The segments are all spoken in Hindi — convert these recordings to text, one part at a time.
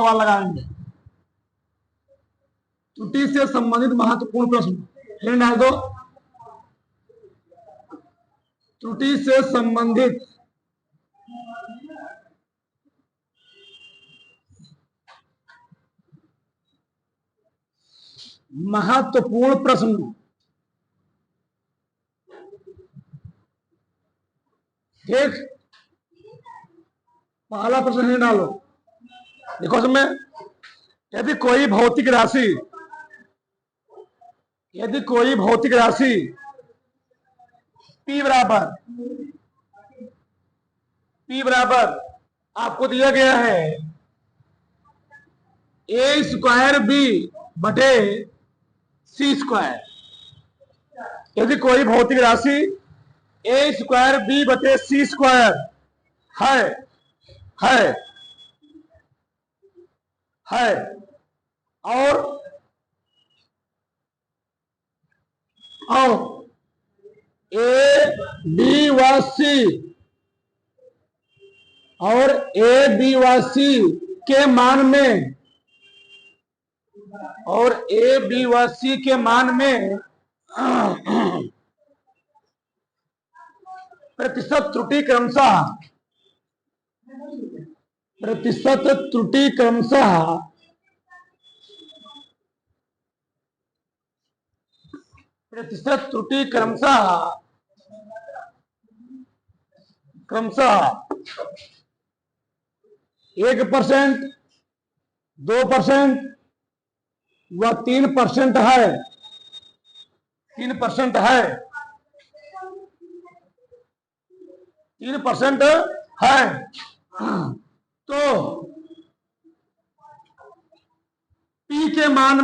सवाल लगाएंगे। त्रुटि से संबंधित महत्वपूर्ण प्रश्न हेडिंग डाल दो, त्रुटि से संबंधित महत्वपूर्ण प्रश्न। ठीक, पहला प्रश्न ही डालो। देखो इसमें, यदि कोई भौतिक राशि P बराबर आपको दिया गया है A² B बटे C²। यदि कोई भौतिक राशि A² B बटे C² है और A B व C के मान में प्रतिशत त्रुटि क्रमशः क्रमशः 1%, 2% व 3% है। 3% है तो P के मान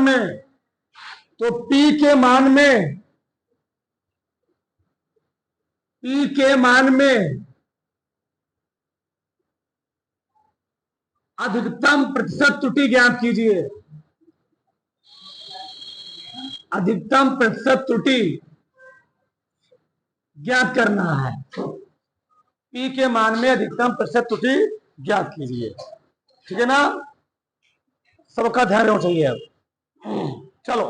में अधिकतम प्रतिशत त्रुटि ज्ञात कीजिए। अधिकतम प्रतिशत त्रुटि ज्ञात करना है। P के मान में अधिकतम प्रतिशत त्रुटि ज्ञात कीजिए। ठीक है ना, सबका ध्यान रखना चाहिए। अब चलो,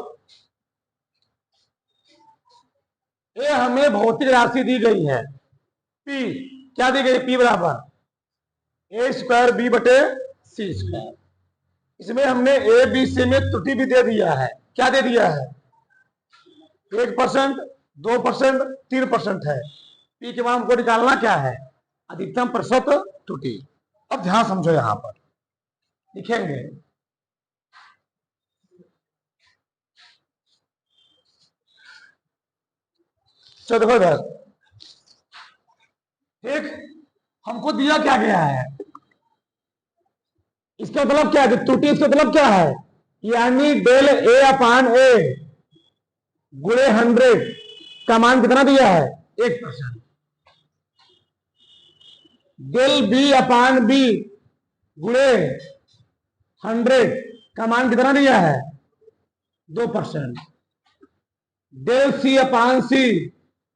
ये हमें भौतिक राशि दी गई है P। क्या दी गई? P बराबर A² B बटे C²। इसमें हमने A B C में त्रुटि भी दे दिया है। क्या दे दिया है? 1%, 2%, 3% है। P के मान को निकालना क्या है? अधिकतम प्रतिशत त्रुटि। अब ध्यान समझो, यहां पर लिखेंगे देखो इधर। ठीक, हमको दिया क्या गया है? इसका मतलब क्या है? त्रुटि इसका मतलब क्या है? यानी डेल A/A गुणे 100 का मान कितना दिया है? 1%। डेल B/B गुणे 100 का मान कितना दिया है? 2%। डेल C/C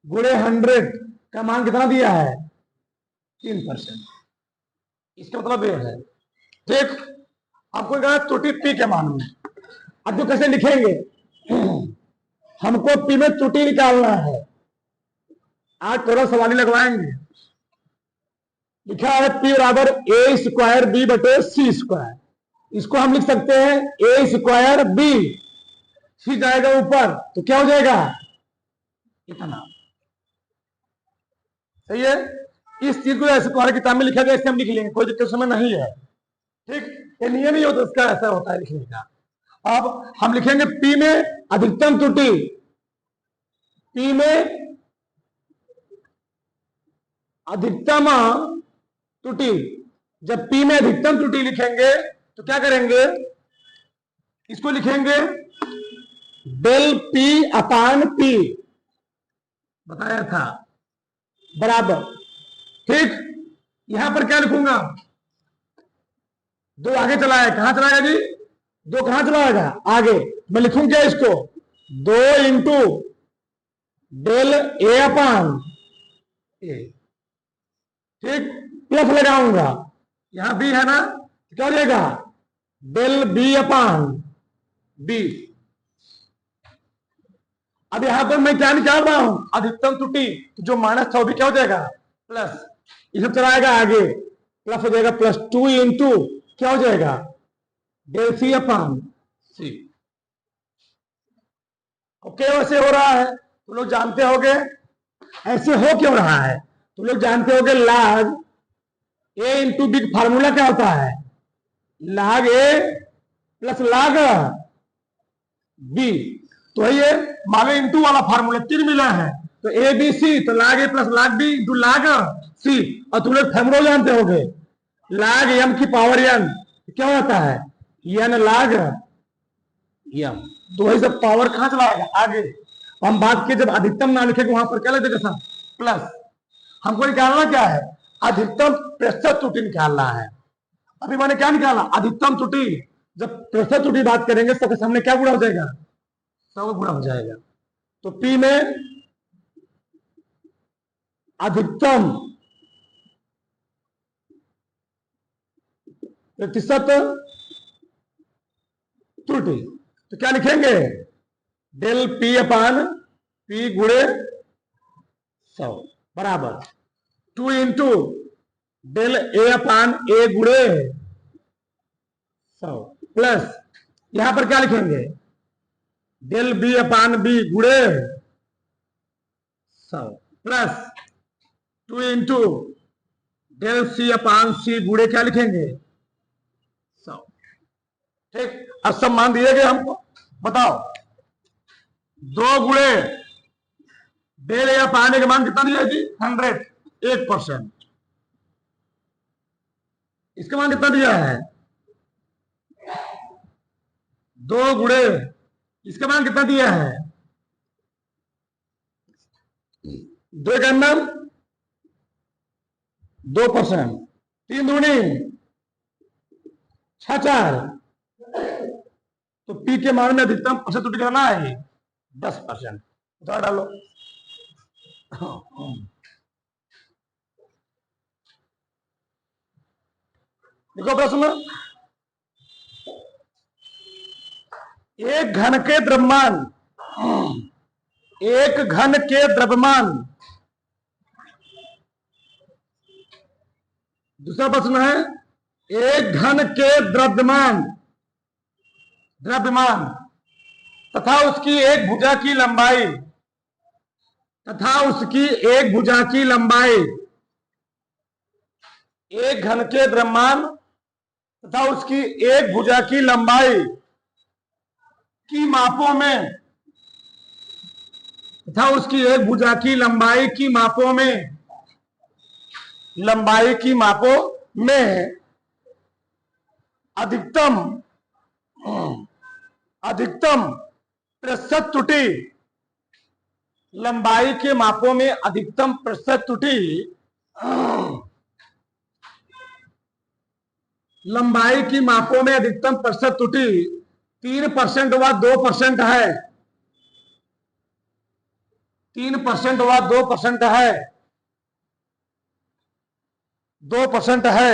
गुणे 100 का मान कितना दिया है? 3%। इसका मतलब यह है। ठीक, आपको कहा त्रुटि P के मान में। अब जो कैसे लिखेंगे, हमको P में त्रुटि निकालना है। आज थोड़ा सवाल ही लगवाएंगे। लिखा है P बराबर A² B बटे C²। इसको हम लिख सकते हैं A² B। C जाएगा ऊपर तो क्या हो जाएगा? इतना। सही है। इस चीज को ऐसे तुम्हारे किताब में लिखा गया, इससे हम लिख लेंगे, कोई दिक्कत समय नहीं है। ठीक, ये नियम ही होता है, इसका ऐसा होता है लिखने का। अब हम लिखेंगे P में अधिकतम त्रुटि। P में अधिकतम त्रुटि। जब P में अधिकतम त्रुटि लिखेंगे तो क्या करेंगे? इसको लिखेंगे डेल P/P बताया था बराबर। ठीक, यहां पर क्या लिखूंगा? 2 आगे चलाएगा। कहां चलाएगा जी? 2 कहां चलाएगा? आगे। मैं लिखूं क्या इसको? 2 इंटू डेल A/A। ठीक, प्लस लगाऊंगा। यहां B है ना, क्या हो जाएगा? डेल बी अपान बी। अब यहां पर मैं क्या निकाल रहा हूं, अधिकतम त्रुटि, तो जो माइनस था वो भी क्या हो जाएगा प्लस, इसे चला आएगा आगे, प्लस हो जाएगा प्लस 2 इंटू क्या हो जाएगा डेल सी अपान सी। ओके, वैसे हो रहा है तो लोग जानते होंगे। ऐसे हो क्यों रहा है तो लोग जानते होंगे, लाग ए इंटू बी फार्मूला क्या होता है, लाग ए प्लस लाग बी। तो ये मागे इंटू वाला फार्मूला 3 मिला है, तो ए बी सी, तो लाग ए प्लस लाग बी इंटू लाग सी। और तुम लोग फार्मूला जानते होंगे, लाग एम की पावर एन क्या होता है, एन लाग एम। तो वही सब पावर कहां चलाएगा आगे। हम बात किए जब अधिकतम ना लिखे वहां पर क्या लिख देगा सर प्लस। हमको निकालना क्या है, अधिकतम प्रतिशत त्रुटि निकालना है। अभी मैंने क्या निकाला, अधिकतम त्रुटि। जब प्रतिशत त्रुटि बात करेंगे सबके सामने क्या गुणा हो जाएगा, 100 गुणा हो जाएगा। तो P में अधिकतम प्रतिशत त्रुटि, तो क्या लिखेंगे, डेल P अपान P गुणे 100 बराबर 2 इंटू डेल ए अपान ए गुणे 100 प्लस यहां पर क्या लिखेंगे, डेल बी अपान बी गुणे 100 प्लस 2 इंटू डेल सी अपान सी गुणे क्या लिखेंगे 100। ठीक, अब सब मान दिए गए हमको। बताओ 2 गुणे डेल ए अपान ए का मान कितना दिया जी 100, 1%। इसका मान कितना दिया है 2 गुणे, इसका मान कितना दिया है 2 का अंदर 2%, 3 दूनी 6 तो P के मान में अधिकतम प्रतिशत त्रुटि करना है 10%। उतार डालो। देखो प्रश्न, एक घन के द्रव्यमान, एक घन के द्रव्यमान, दूसरा प्रश्न है एक घन के द्रव्यमान, द्रव्यमान तथा उसकी एक भुजा की लंबाई, तथा उसकी एक भुजा की लंबाई, एक घन के द्रव्यमान तथा उसकी एक भुजा की लंबाई की मापों में, तथा उसकी एक भुजा की लंबाई की मापों में, लंबाई की मापों में अधिकतम प्रतिशत त्रुटि, लंबाई के मापों में अधिकतम प्रतिशत त्रुटि, लंबाई की मापों में अधिकतम प्रतिशत त्रुटि 3% व 2% है, 3% व 2% है, 2% है।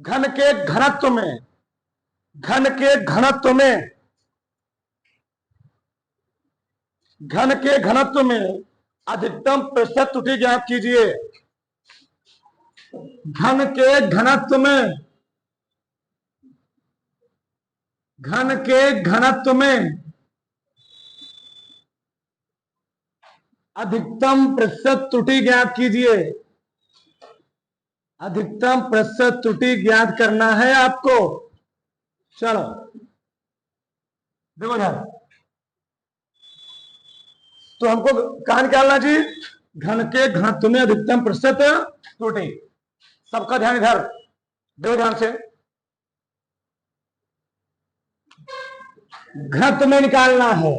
घन के घनत्व में, घन के घनत्व में, घन के घनत्व में अधिकतम प्रतिशत त्रुटि ज्ञात कीजिए। घन के घनत्व में, घन के घनत्व में अधिकतम प्रतिशत त्रुटि ज्ञात कीजिए। अधिकतम प्रतिशत त्रुटि ज्ञात करना है आपको। चलो देखो यार, तो हमको कहां निकालना जी, घन के घनत्व में अधिकतम प्रतिशत त्रुटि। सबका ध्यान इधर देखो ध्यान से, घनत्व में निकालना है।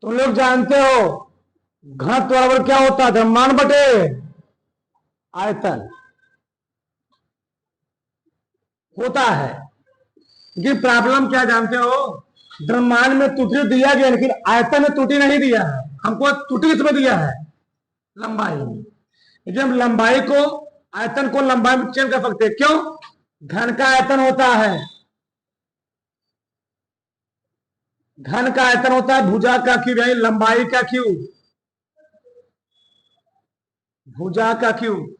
तुम लोग जानते हो घनत्व बराबर क्या होता है, द्रव्यमान बटे आयतन होता है। लेकिन प्रॉब्लम क्या जानते हो, द्रव्यमान में त्रुटि दिया गया लेकिन आयतन में त्रुटि नहीं दिया है। हमको त्रुटि किसमें दिया है, लंबाई में। यदि हम लंबाई को, आयतन को लंबाई में चेंज कर सकते हैं। क्यों? घन का आयतन होता है, घन का आयतन होता है भुजा का क्यूब, यानी लंबाई का क्यूब, भुजा का क्यूब।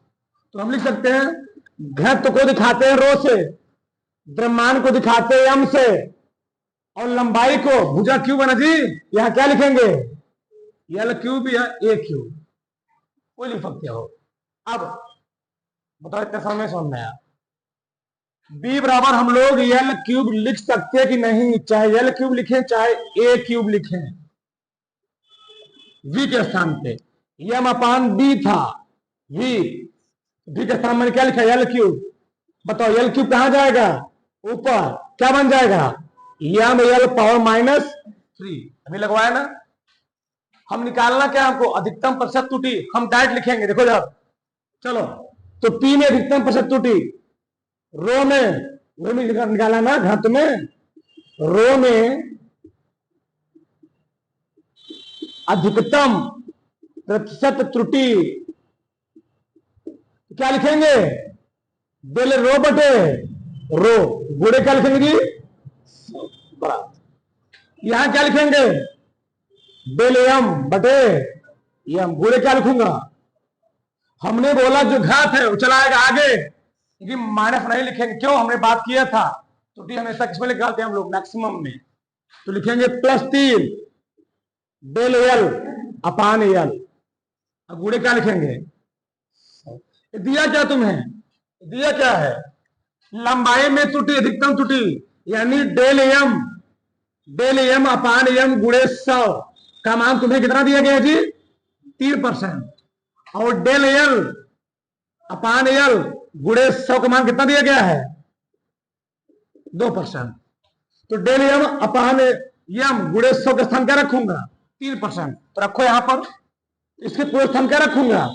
तो हम लिख सकते हैं घनत्व को दिखाते हैं रो से, द्रव्यमान को दिखाते हैं एम से, और लंबाई को भुजा क्यूब है ना जी, यहां क्या लिखेंगे? एल क्यूब या ए क्यूब, कोई लिख सकते हो। अब बताओ इतना समय समझ में आया? बी बराबर हम लोग एल क्यूब लिख सकते हैं कि नहीं? चाहे एल क्यूब लिखें चाहे ए क्यूब लिखें, वी के स्थान पे एम अपान बी था, वी के स्थान मैंने क्या लिखा? L cube. बताओ एल क्यूब कहां जाएगा? ऊपर। क्या बन जाएगा? M L power -3। अभी लगवाया ना? हम निकालना क्या हमको? अधिकतम प्रतिशत त्रुटि। हम डायरेक्ट लिखेंगे, देखो जब, चलो। तो पी में अधिकतम प्रतिशत त्रुटि, रो में निकाला ना, घनत्व में, रो में अधिकतम प्रतिशत त्रुटि क्या लिखेंगे? डेल रो बटे रो, गुणे क्या लिखेंगे जी? बराबर। यहां क्या लिखेंगे? डेल एम बटे एम, गुणे क्या लिखूंगा? हमने बोला जो घात है वो चलाएगा आगे, लेकिन माइनस नहीं लिखेंगे। क्यों? हमने बात किया था त्रुटि हमेशा किसमें निकालते हैं हम लोग? मैक्सिमम में। तो लिखेंगे +3 डेल एल अपान एल, अब गुणे क्या लिखेंगे? दिया क्या तुम्हें? दिया क्या है? लंबाई में त्रुटि, अधिकतम त्रुटि, यानी डेल एम अपान एम गुणे 100 का मान तुम्हें कितना दिया गया जी? 3%। और डेल एल अपान एल गुणे 100 का मान कितना दिया गया है? 2%। तो डेल एम अपान एम गुणे 100 का स्थान क्या रखूंगा? 3%। तो रखो यहां पर, इसके पूरे स्थान क्या रखूंगा?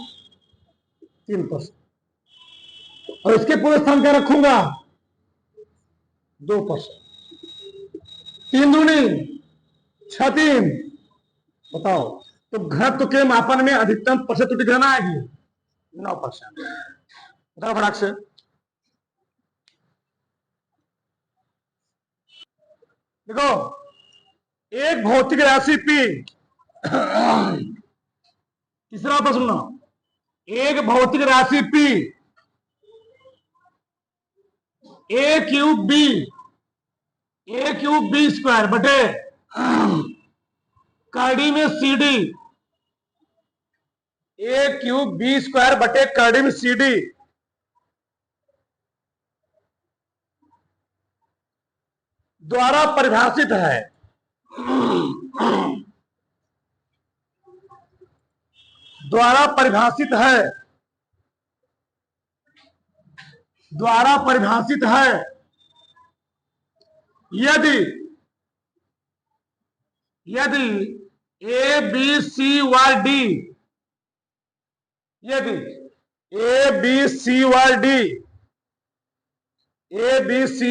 3%। और इसके पूरे स्थान क्या रखूंगा? 2%। 3 दूनी 6, 3। बताओ, तो घनत्व के मापन में अधिकतम प्रतिशत त्रुटि कितना आएगी? 9%। बताओ फटाक से। देखो, एक भौतिक राशि P, तीसरा प्रश्न सुनो, एक भौतिक राशि P ए क्यूब बी स्क्वायर बटे कर्डी में CD, ए क्यूब बी स्क्वायर बटे कर्डी में CD द्वारा परिभाषित है। द्वारा परिभाषित है, द्वारा परिभाषित है यदि ए बी सी व डी, यदि ए बी सी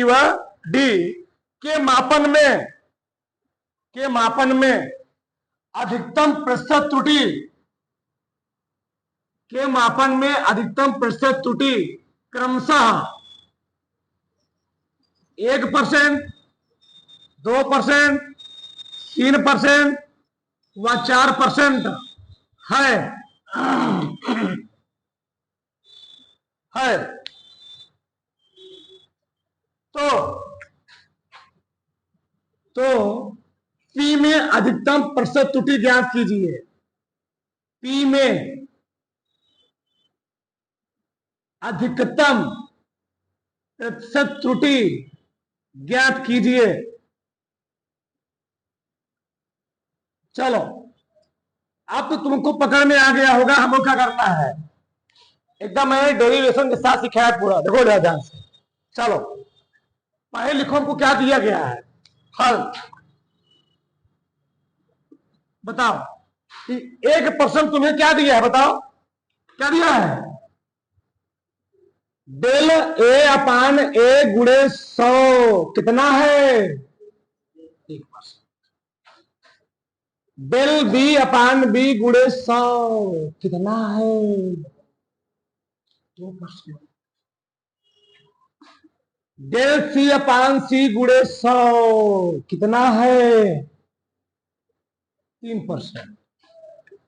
व डी के मापन में अधिकतम प्रतिशत त्रुटि, के मापन में अधिकतम प्रतिशत त्रुटि क्रमशः 1%, 2%, 3% व 4% है, तो पी में अधिकतम प्रतिशत त्रुटि ज्ञात कीजिए। पी में अधिकतम प्रतिशत त्रुटि ज्ञात कीजिए। चलो, अब तो तुमको पकड़ में आ गया होगा हमको क्या करना है। एकदम मैंने डेरिवेशन के साथ सिखाया पूरा, देखो ध्यान से। चलो, पहले लिखो हमको क्या दिया गया है? हल। बताओ कि 1% तुम्हें क्या दिया है? बताओ क्या दिया है? डेल ए अपान ए गुणे 100 कितना है? 1%। डेल बी अपान बी गुणे 100 कितना है? 2%। डेल सी अपान सी गुणे 100 कितना है? 3%।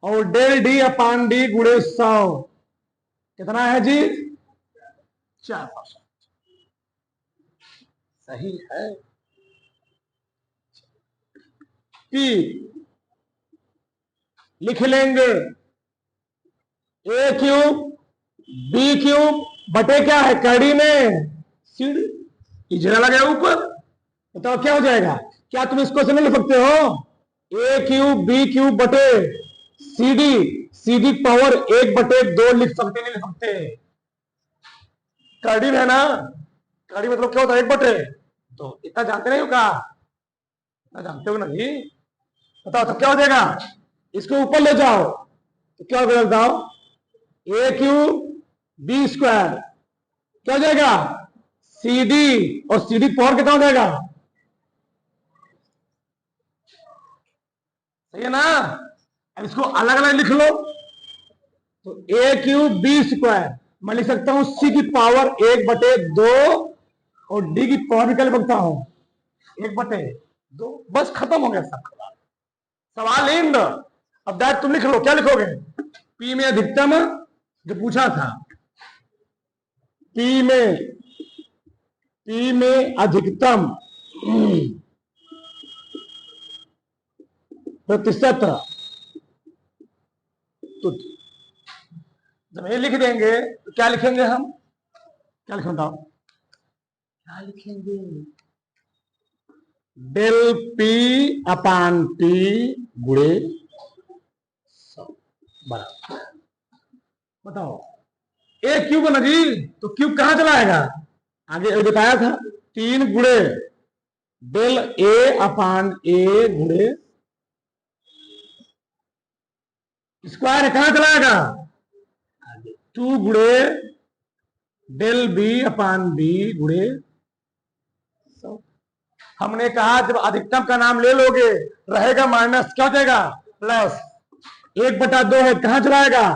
और डेल डी अपान डी गुणे 100 कितना है जी? 4%। सही है। पी लिख लेंगे ए क्यूब बी क्यूब बटे क्या है कड़ी में सीडी, इजरा लगा ऊपर। बताओ क्या हो जाएगा? क्या तुम इसको समझ सकते हो? ए क्यूब बी क्यूब बटे सीडी, सीडी पावर 1/2 लिख सकते नहीं लिख सकते? कड़ी में है ना, कड़ी मतलब क्या होता है? 1/2। तो इतना जानते नहीं हो का? इतना जानते हो नहीं? बताओ तो क्या हो जाएगा? इसको ऊपर ले जाओ तो क्या हो जाओ? ए क्यूब बी स्क्वायर क्या हो जाएगा? सीडी, और सीडी पावर कितना हो जाएगा? सही है ना? अब इसको अलग अलग लिख लो तो ए क्यूब बी स्क्वायर मैं लिख सकता हूं सी की पावर 1/2 और डी की पावर निकल सकता हूं 1/2। बस खत्म हो गया सब सवाल इंद। अब दैट तुम लिख लो, क्या लिखोगे? पी में अधिकतम जो पूछा था, पी में अधिकतम प्रतिशत, तो जब ये लिख देंगे तो क्या लिखेंगे हम? क्या लिखें बताओ? क्या लिखेंगे? डेल पी अपान पी गुणे 100 बराबर। बताओ ए क्यूब ना जी, तो क्यूब कहां चलाएगा? आगे बताया था 3 गुणे डेल ए अपान ए गुणे स्क्वायर कहां चलाएगा? 2 गुणे डेल बी अपान बी गुणे 100। हमने कहा जब अधिकतम का नाम ले लोगे रहेगा माइनस, क्या हो जाएगा? प्लस। 1/2 है, कहां चलाएगा?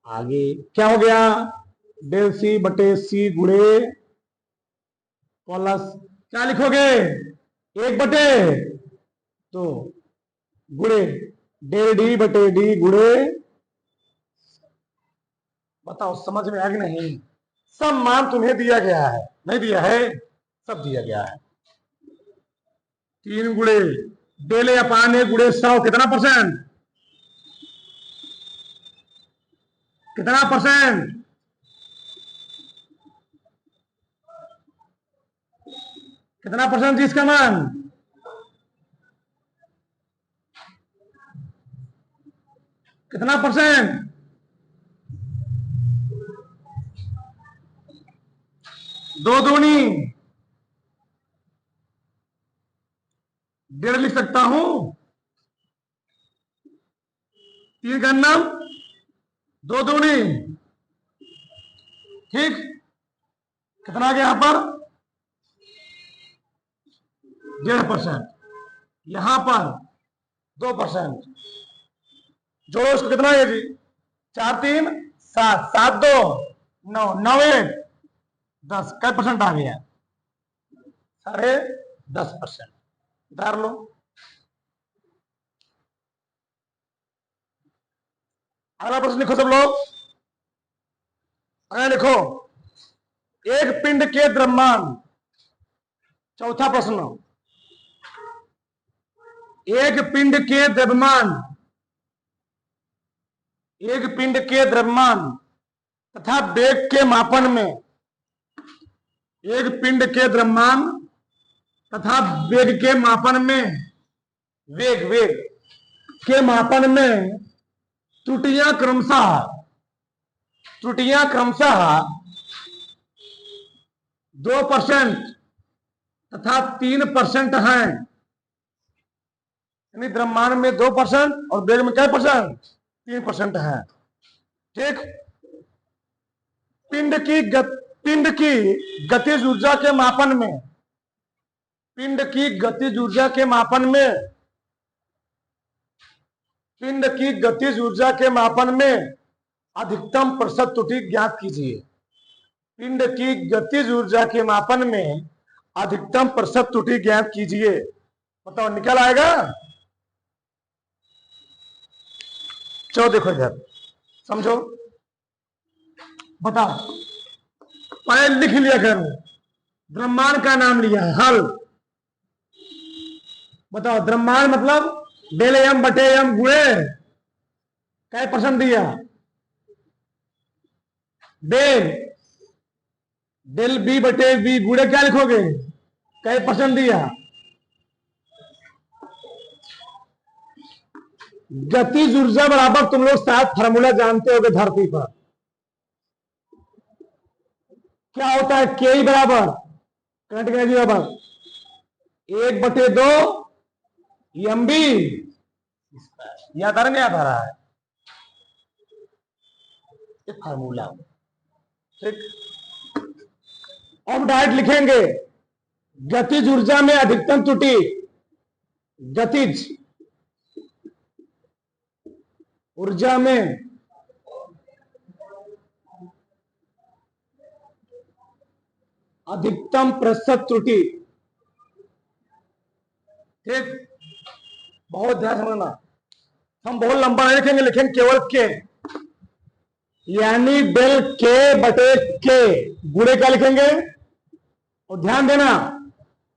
आगे। क्या हो गया? डेल सी बटे सी गुणे प्लस क्या लिखोगे? 1/2 गुणे डेल डी बटे डी गुणे। बताओ समझ में आ गया नहीं? सब मान तुम्हें दिया गया है, नहीं दिया है? सब दिया गया है। 3 गुणे डेल ए अपान ए गुणे 100 कितना परसेंट? कितना परसेंट? कितना परसेंट जी इसका मान? कितना परसेंट? 2 दूनी 1.5 लिख सकता हूं। 3 का नाम 2 दूनी, ठीक। कितना आ गया यहां पर? 1.5%। यहां पर 2%। जोड़ो उसको, कितना है जी? 4 3 7 7 2 9 9 1 10। कै परसेंट आ गया? 10.5%। उतार लो। अगला प्रश्न लिखो सब लोग। अगला लिखो एक पिंड के द्रव्यमान। चौथा प्रश्न, एक पिंड के द्रव्यमान, एक पिंड के द्रव्यमान तथा वेग के मापन में, एक पिंड के द्रव्यमान तथा वेग के मापन में, वेग के मापन में त्रुटियां क्रमशः 2% तथा 3% हैं। यानी द्रव्यमान में 2% और वेग में क्या परसेंट? 3% है, ठीक। पिंड की गतिज ऊर्जा के मापन में, पिंड की गतिज ऊर्जा के मापन में, पिंड की गतिज ऊर्जा के मापन में अधिकतम प्रतिशत त्रुटि ज्ञात कीजिए। पिंड की गतिज ऊर्जा के मापन में अधिकतम प्रतिशत त्रुटि ज्ञात कीजिए। बताओ निकल आएगा। चलो देखो इधर समझो, बताओ। पहले लिख लिया करो, ब्रह्मांड का नाम लिया है, हल। बताओ ब्रह्मांड मतलब डेल एम बटे एम गुणे क्या परसेंट दिया, डेल डेल बी बटे बी गुणे क्या लिखोगे, क्या परसेंट दिया। गतिज ऊर्जा बराबर, तुम लोग शायद फार्मूला जानते होगे धरती पर क्या होता है, के ई बराबर करंट एनर्जी बराबर 1/2 एम बी। याद आ रहा नहीं, याद आ रहा है ये फार्मूला। ठीक, अब डायरेक्ट लिखेंगे गतिज ऊर्जा में अधिकतम त्रुटि, गतिज ऊर्जा में अधिकतम प्रतिशत त्रुटि। ठीक, बहुत ध्यान समझना, हम बहुत लंबा नहीं लिखेंगे, लिखेंगे केवल के, यानी डेल के बटे के गुणे क्या लिखेंगे। और ध्यान देना,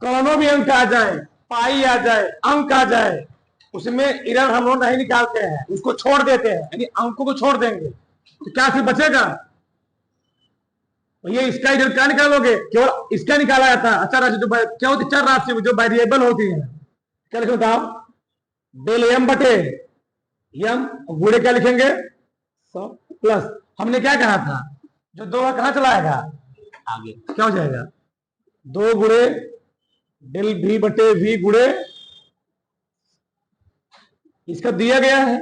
कौनों भी अंक आ जाए, पाई आ जाए, अंक आ जाए, उसमें इरर हम लोग नहीं निकालते हैं, उसको छोड़ देते हैं, यानी अंकों को छोड़ देंगे तो क्या फिर बचेगा। ये इसका इधर क्या निकालोगे, केवल इसका निकाला जाता है। अच्छा राशि जो क्या होती है, चर राशि जो वेरिएबल होती है, क्या लिखो बताओ, डेल एम बटे एम गुणे क्या लिखेंगे 100 प्लस, हमने क्या कहा था, जो 2 कहां चलाएगा आगे, क्या हो जाएगा 2 गुणे डेल भी बटे वी गुणे, इसका दिया गया है,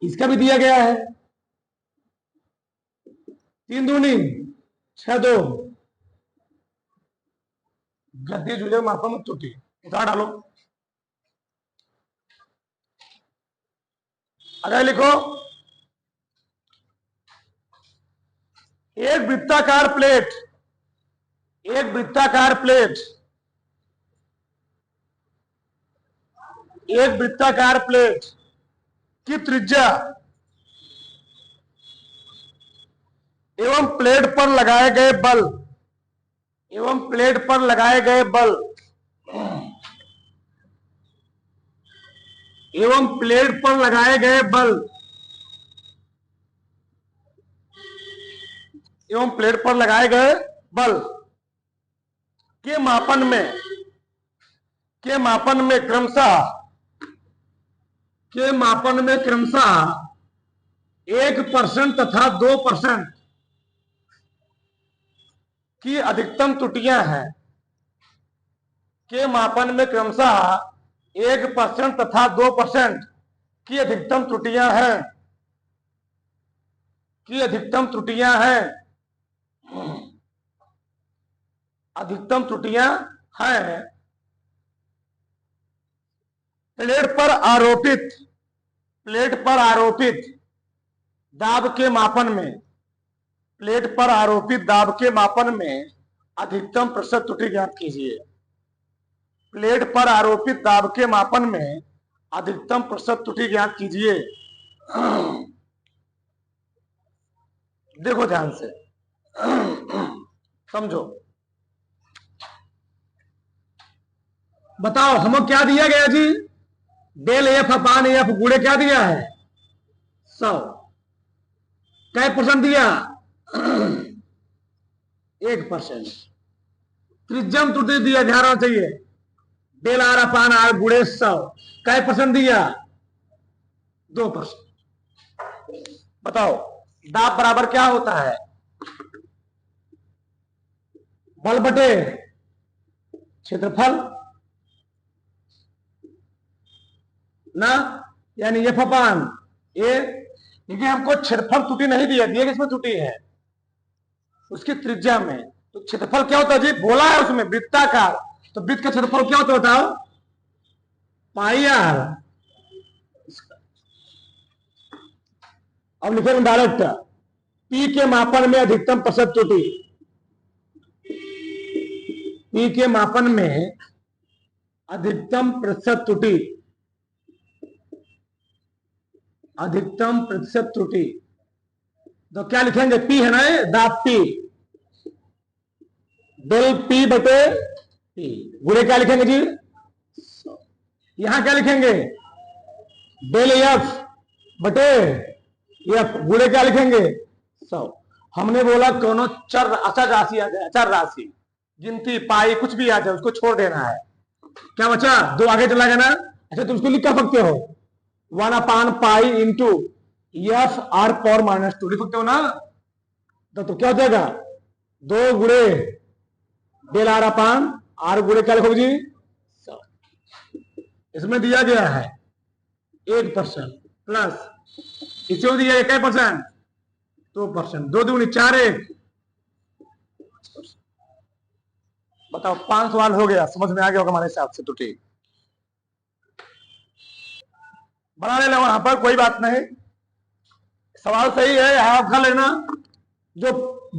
इसका भी दिया गया है, 3 दूनी 6 2 गद्दी जुजे मापा मत त्रुटि उतार डालो। अगर लिखो एक वृत्ताकार प्लेट, एक वृत्ताकार प्लेट, एक वृत्ताकार प्लेट की त्रिज्या एवं प्लेट पर लगाए गए बल, एवं प्लेट पर लगाए गए बल, एवं प्लेट पर लगाए गए बल, एवं प्लेट पर लगाए गए बल के मापन में, के मापन में क्रमशः, के मापन में क्रमशः 1% तथा 2% की अधिकतम त्रुटियां हैं, के मापन में क्रमशः 1% तथा 2% की अधिकतम त्रुटियां हैं, की अधिकतम त्रुटियां हैं, अधिकतम त्रुटियां हैं प्लेट पर आरोपित, प्लेट पर आरोपित दाब के मापन में, प्लेट पर आरोपित दाब के मापन में अधिकतम प्रतिशत त्रुटि ज्ञात कीजिए। प्लेट पर आरोपित दाब के मापन में अधिकतम प्रतिशत त्रुटि ज्ञात कीजिए। देखो ध्यान से समझो, बताओ हमें क्या दिया गया जी, डेल एफ अपान एफ गुणे क्या दिया है 100, क्या परसेंट दिया 1%। त्रिज्यम त्रुटि दिया, ध्यान रखना चाहिए, डेल आर अपान आर गुणे 100, क्या परसेंट दिया 2%। बताओ दाब बराबर क्या होता है, बल बटे क्षेत्रफल ना, यानी एफ अपान ए, क्योंकि हमको क्षेत्रफल त्रुटि नहीं दिया, दिया किसमें त्रुटि है उसकी त्रिज्या में, तो क्षेत्रफल क्या होता है जी, बोला है उसमें वृत्ताकार, तो वृत्त का क्षेत्रफल क्या होता है बताओ, पाई आर, अब लिखेंगे डायरेक्ट, पी के मापन में अधिकतम प्रतिशत त्रुटि, पी के मापन में अधिकतम प्रतिशत त्रुटि, अधिकतम प्रतिशत त्रुटि, तो क्या लिखेंगे, पी है ना, दाब पी, डेल पी बटे पी, गुणे क्या लिखेंगे जी, यहां क्या लिखेंगे, डेल एफ बटे एफ, गुणे क्या लिखेंगे 100। हमने बोला कोनो चर अचर राशि आ जाए, अचर राशि, गिनती पाई कुछ भी आ जाए उसको छोड़ देना है। क्या बचा, 2 आगे चला गया ना। अच्छा तुम उसको लिख क्या सकते हो, 1/पाई इंटू एफ आर पावर -2 लिख सकते हो ना। तो क्या हो जाएगा, 2 गुणे डेल आर अपान आर गुणे क्या लिखोगे जी 100। इसमें दिया गया है 1% प्लस इसमें दिया गया क्या परसेंट, 2%, 2 दूनी 4, 1। बताओ 5 सवाल हो गया, समझ में आ गया होगा हमारे हिसाब से, तो ठीक बना लेना वहां पर, कोई बात नहीं, सवाल सही है। यहां कर लेना, जो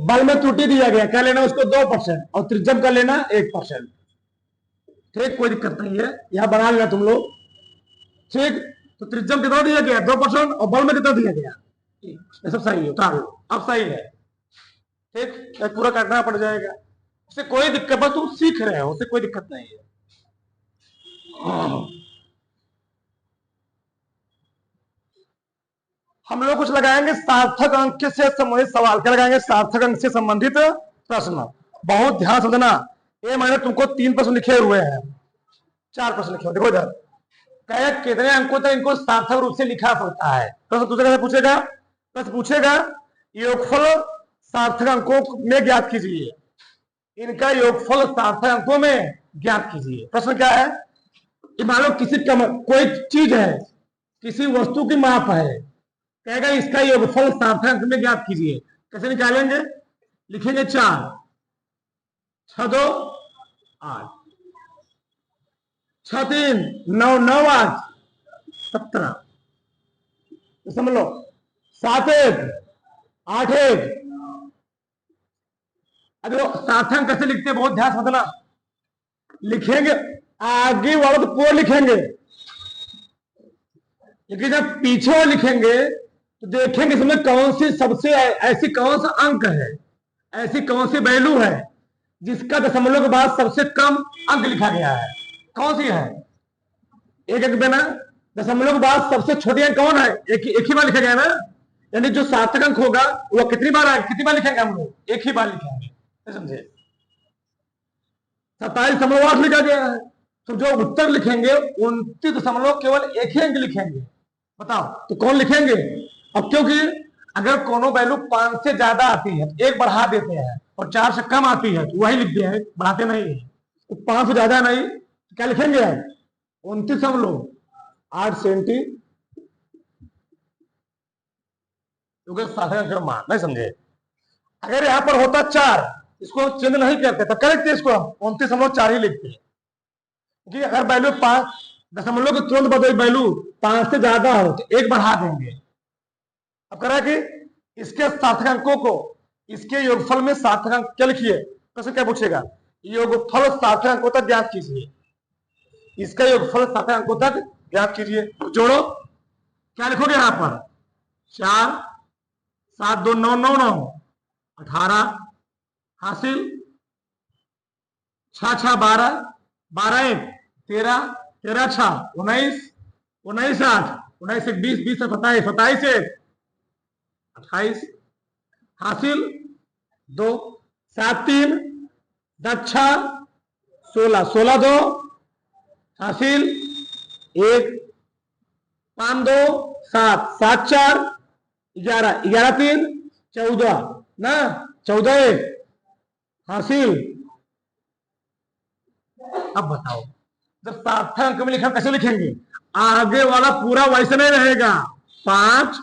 बल में त्रुटि दिया गया क्या लेना उसको 2% और त्रिज्यम का लेना 1%, ठीक, कोई दिक्कत नहीं है, यहां बना लेना तुम लोग, ठीक। तो त्रिज्यम कितना दिया गया 2% और बल में कितना दिया गया, ये सब सही है, उतार लो, अब सही है, ठीक, पूरा करना पड़ जाएगा, उससे कोई दिक्कत, बस तुम सीख रहे हो, उससे कोई दिक्कत नहीं है। हम लोग कुछ लगाएंगे सार्थक अंक से संबंधित सवाल, क्या लगाएंगे, सार्थक अंक से संबंधित प्रश्न। बहुत ध्यान समझना, ये मैंने तुमको 3 प्रश्न लिखे हुए हैं, 4 प्रश्न लिखे हुए, देखो इधर, कहे कितने अंकों तक इनको सार्थक रूप से लिखा सकता है। प्रश्न दूसरे कैसे पूछेगा, प्रश्न पूछेगा योगफल सार्थक अंकों में ज्ञात कीजिए, इनका योगफल सार्थक अंकों में ज्ञात कीजिए। प्रश्न क्या है, मान लो किसी कोई चीज है, किसी वस्तु की माप है, कहेगा इसका योगफल सार्थक अंक में ज्ञात कीजिए, कैसे निकालेंगे, लिखेंगे 4, 6 2 8, 6 3 9 9 8 17, तो समझ लो 7 1 8 1। अगर सार्थक अंक कैसे लिखते हैं बहुत ध्यान समझना, लिखेंगे आगे वाला तो पूरा लिखेंगे, लेकिन जब पीछे लिखेंगे तो देखेंगे इसमें कौन सी सबसे ऐसी कौन सा अंक है, ऐसी कौन सी वैल्यू है जिसका दशमलव के बाद सबसे कम अंक लिखा गया है, कौन सी है, एक एक देना, दशमलव के बाद सबसे छोटी अंक कौन है, एक ही बार लिखा गया ना, यानी जो सार्थक अंक होगा वो कितनी बार लिखेंगे हम लोग, एक ही बार लिखेंगे, समझे। 27.8 लिखा गया है, तो जो उत्तर लिखेंगे 29 केवल एक ही अंक लिखेंगे, बताओ तो कौन लिखेंगे। अब क्योंकि अगर कोनो वैल्यू 5 से ज्यादा आती है तो 1 बढ़ा देते हैं, और 4 से कम आती है तो वही लिखते हैं, बढ़ाते नहीं है, तो 5 से ज्यादा नहीं, तो क्या लिखेंगे आज 29.8 सेंटी, क्योंकि मान नहीं समझे। अगर यहां पर होता 4, इसको चेंज नहीं करते तो करेक्ट इसको हम 29.4 ही लिखते हैं, क्योंकि अगर वैल्यू 5 दशमलव के तुरंत बदल वैल्यू 5 से ज्यादा हो तो 1 बढ़ा देंगे। अब करा कि इसके सार्थक अंकों को इसके योगफल में सार्थक अंक क्या लिखिए, प्रश्न क्या पूछेगा, योगफल सार्थक अंकों तक ज्ञात कीजिए, इसका योगफल सार्थक अंकों तक ज्ञात कीजिए, तो जोड़ो, क्या लिखोगे यहां पर 4 7 2 9 9 9 18 हासिल 6 6 12 12 1 13 13 6 19 19 8 19 1 20 20 27 27 1 28 हासिल 2 7 3 10 6 16 16 2 हासिल 1 5 2 7 7 4 11 11 3 14 ना 14 1 हासिल। अब बताओ जब सार्थक अंक में लिखा कैसे लिखेंगे, आगे वाला पूरा वैसे नहीं रहेगा, 5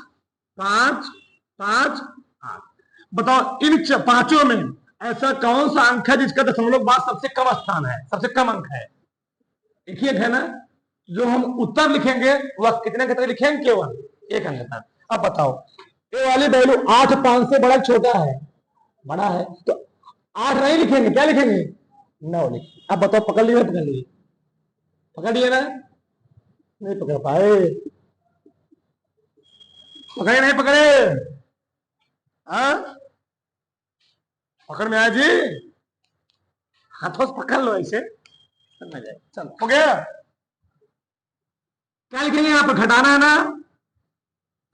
5 5 8। बताओ इन पांचों में ऐसा कौन सा अंक है जिसका दशमलव बाद सबसे कम स्थान है, सबसे कम अंक है, एक ही अंक है ना, जो हम उत्तर लिखेंगे वह कितने तक लिखेंगे, केवल 1 अंक तक। अब बताओ ये वाली वैल्यू 8 5 से बड़ा छोटा है, बड़ा है, तो 8 नहीं लिखेंगे, क्या लिखेंगे? 9 लिखेंगे। अब बताओ पकड़ लिए पकड़ लिए? पकड़ लिए ना? नहीं पकड़ पाए? पकड़े नहीं पकड़े? हाँ, पकड़ में आया जी? हाथों से पकड़ लो ऐसे ना जाए। चल हो गया। क्या लिखेंगे यहां पर? घटाना है ना?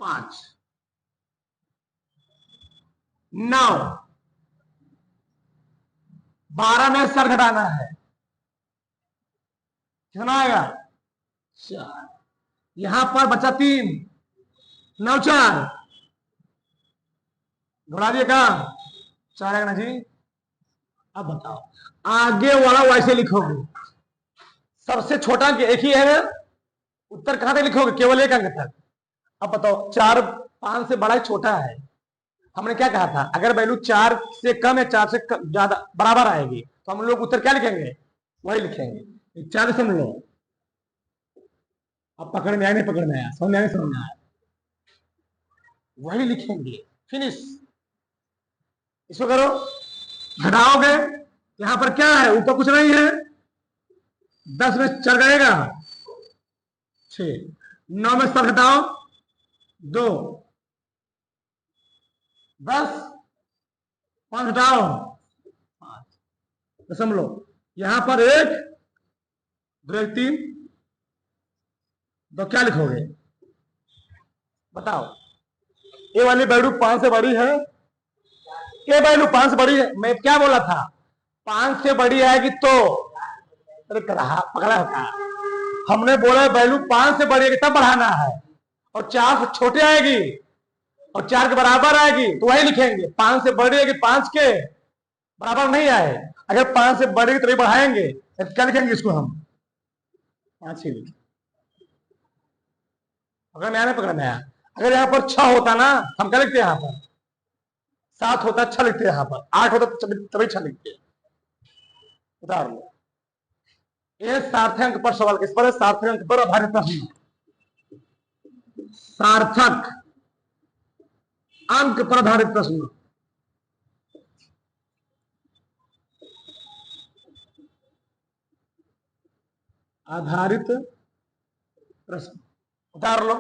5 9 12 में सर घटाना है, कितना आएगा? 4। यहां पर बचा 3 9 4 घुड़ा दिए का 4 आएगा ना जी? अब बताओ आगे वाला वैसे लिखोगे, सबसे छोटा अंक एक ही है, उत्तर कहां तक लिखोगे? केवल एक अंक तक। अब बताओ 4 5 से बड़ा ही छोटा है, हमने क्या कहा था? अगर वैल्यू 4 से कम है, 4 से ज्यादा बराबर आएगी तो हम लोग उत्तर क्या लिखेंगे? वही लिखेंगे। 4 समझ लो। अब पकड़ में आया नहीं पकड़ में आया? समझ में आया समझ में आया? वही लिखेंगे, फिनिश। इसको करो, घटाओगे, यहां पर क्या है? ऊपर कुछ नहीं है, 10 में चढ़ जाएगा 6 9 में सर घटाओ 2 10 5 घटाओ 5 दशमलव, यहां पर 1 2 1 3, तो क्या लिखोगे? बताओ। ये वाली वैल्यू 5 से बड़ी है, ये वैल्यू 5 से बड़ी है, मैं क्या बोला था? 5 से बड़ी आएगी तो, अरे पकड़ा होता, हमने बोला वैल्यू 5 से बड़ी आएगी तब बढ़ाना है, और 4 से छोटे आएगी और 4 के बराबर आएगी तो वही लिखेंगे। 5 से बड़ी आएगी 5 के बराबर नहीं आए, अगर 5 से बढ़ेगी तो बढ़ाएंगे, क्या लिखेंगे इसको हम? 5 ही लिखेंगे। अगर नया नहीं पकड़ा नया, अगर यहाँ पर 6 होता ना, हम क्या लिखते हैं? यहाँ पर 7 होता 6 लिखते हैं, यहाँ पर 8 होता तभी 6 लिखते हैं। उतार लो। ये सार्थक अंक पर सवाल किस पर है? सार्थक अंक पर आधारित प्रश्न। सार्थक अंक पर आधारित प्रश्न, आधारित प्रश्न, उतार लो।